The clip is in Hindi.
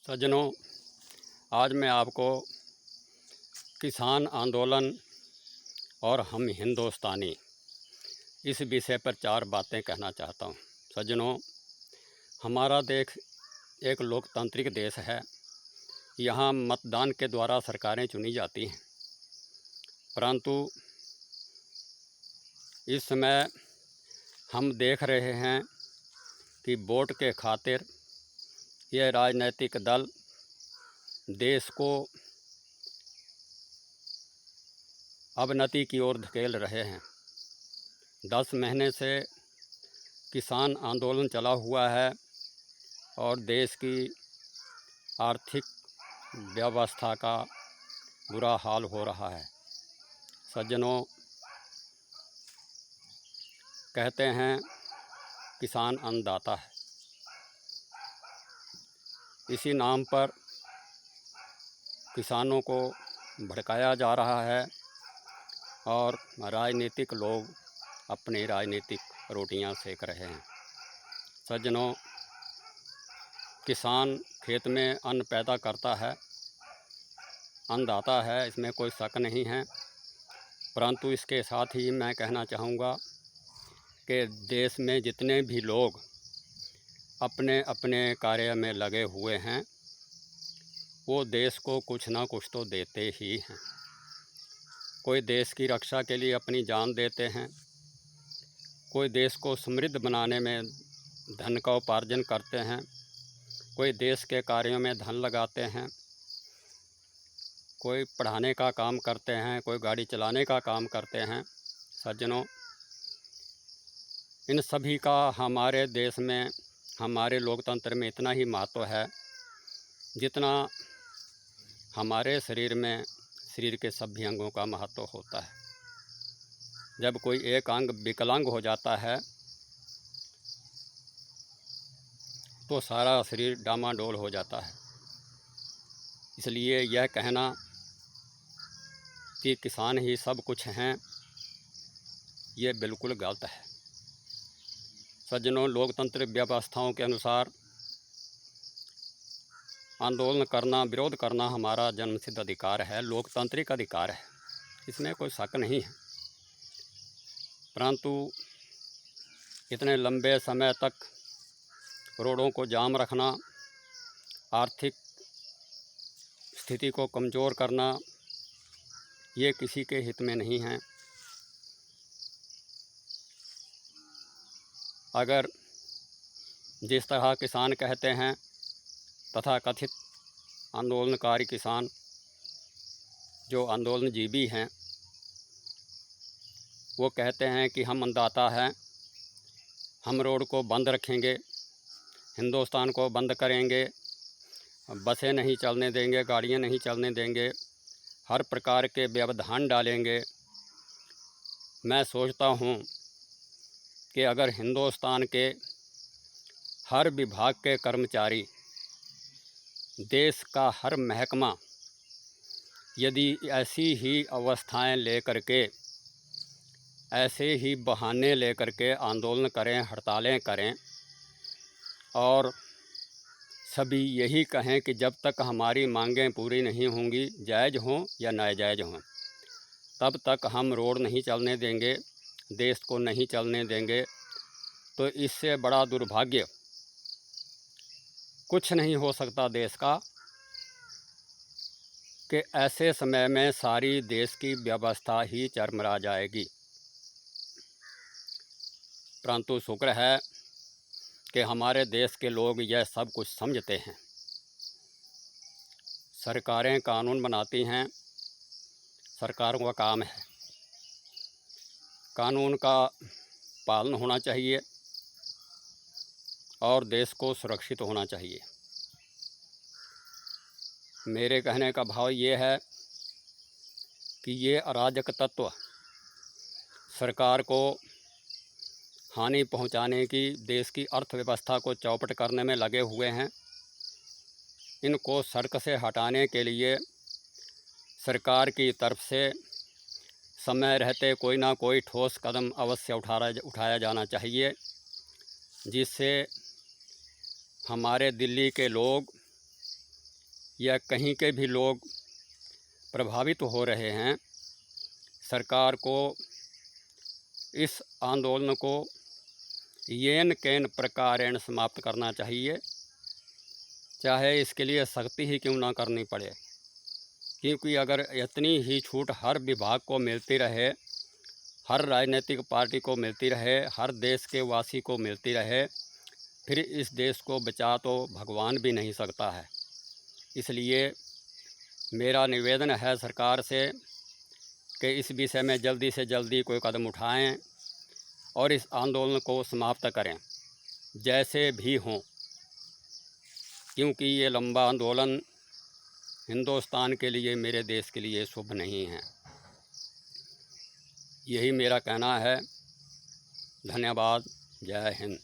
सज्जनों, आज मैं आपको किसान आंदोलन और हम हिंदुस्तानी इस विषय पर 4 बातें कहना चाहता हूँ। सज्जनों, हमारा देश एक लोकतांत्रिक देश है। यहाँ मतदान के द्वारा सरकारें चुनी जाती हैं, परंतु इस समय हम देख रहे हैं कि वोट के खातिर यह राजनीतिक दल देश को अवनति की ओर धकेल रहे हैं। 10 महीने से किसान आंदोलन चला हुआ है और देश की आर्थिक व्यवस्था का बुरा हाल हो रहा है। सज्जनों, कहते हैं किसान अन्नदाता है। इसी नाम पर किसानों को भड़काया जा रहा है और राजनीतिक लोग अपनी राजनीतिक रोटियां सेक रहे हैं। सज्जनों, किसान खेत में अन्न पैदा करता है, अन्नदाता है, इसमें कोई शक नहीं है। परंतु इसके साथ ही मैं कहना चाहूँगा कि देश में जितने भी लोग अपने अपने कार्य में लगे हुए हैं, वो देश को कुछ ना कुछ तो देते ही हैं। कोई देश की रक्षा के लिए अपनी जान देते हैं, कोई देश को समृद्ध बनाने में धन का उपार्जन करते हैं, कोई देश के कार्यों में धन लगाते हैं, कोई पढ़ाने का काम करते हैं, कोई गाड़ी चलाने का काम करते हैं। सज्जनों, इन सभी का हमारे देश में, हमारे लोकतंत्र में इतना ही महत्व है जितना हमारे शरीर के सभी अंगों का महत्व होता है। जब कोई एक अंग विकलांग हो जाता है तो सारा शरीर डामाडोल हो जाता है। इसलिए यह कहना कि किसान ही सब कुछ हैं, ये बिल्कुल गलत है। सज्जनों, लोकतंत्र व्यवस्थाओं के अनुसार आंदोलन करना, विरोध करना हमारा जन्मसिद्ध अधिकार है, लोकतांत्रिक अधिकार है, इसमें कोई शक नहीं है। परंतु इतने लंबे समय तक रोडों को जाम रखना, आर्थिक स्थिति को कमज़ोर करना, ये किसी के हित में नहीं है। अगर जिस तरह किसान कहते हैं, तथा कथित आंदोलनकारी किसान जो आंदोलनजीवी हैं, वो कहते हैं कि हम अन्नदाता हैं, हम रोड को बंद रखेंगे, हिंदुस्तान को बंद करेंगे, बसें नहीं चलने देंगे, गाड़ियाँ नहीं चलने देंगे, हर प्रकार के व्यवधान डालेंगे। मैं सोचता हूँ कि अगर हिंदुस्तान के हर विभाग के कर्मचारी, देश का हर महकमा यदि ऐसी ही अवस्थाएं लेकर के, ऐसे ही बहाने लेकर के आंदोलन करें, हड़तालें करें और सभी यही कहें कि जब तक हमारी मांगें पूरी नहीं होंगी, जायज़ हों या नाजायज़ हों, तब तक हम रोड नहीं चलने देंगे, देश को नहीं चलने देंगे, तो इससे बड़ा दुर्भाग्य कुछ नहीं हो सकता देश का कि ऐसे समय में सारी देश की व्यवस्था ही चरमरा जाएगी। परंतु शुक्र है कि हमारे देश के लोग यह सब कुछ समझते हैं। सरकारें कानून बनाती हैं, सरकारों का काम है, कानून का पालन होना चाहिए और देश को सुरक्षित होना चाहिए। मेरे कहने का भाव ये है कि ये अराजक तत्व सरकार को हानि पहुंचाने की, देश की अर्थव्यवस्था को चौपट करने में लगे हुए हैं। इनको सड़क से हटाने के लिए सरकार की तरफ से समय रहते कोई ना कोई ठोस कदम अवश्य उठाया जाना चाहिए, जिससे हमारे दिल्ली के लोग या कहीं के भी लोग प्रभावित हो रहे हैं, सरकार को इस आंदोलन को येन केन प्रकारेण समाप्त करना चाहिए, चाहे इसके लिए सख्ती ही क्यों ना करनी पड़े। क्योंकि अगर इतनी ही छूट हर विभाग को मिलती रहे, हर राजनीतिक पार्टी को मिलती रहे, हर देश के वासी को मिलती रहे, फिर इस देश को बचा तो भगवान भी नहीं सकता है। इसलिए मेरा निवेदन है सरकार से कि इस विषय में जल्दी से जल्दी कोई कदम उठाएं और इस आंदोलन को समाप्त करें, जैसे भी हों, क्योंकि ये लंबा आंदोलन हिंदुस्तान के लिए, मेरे देश के लिए शुभ नहीं है। यही मेरा कहना है। धन्यवाद। जय हिंद।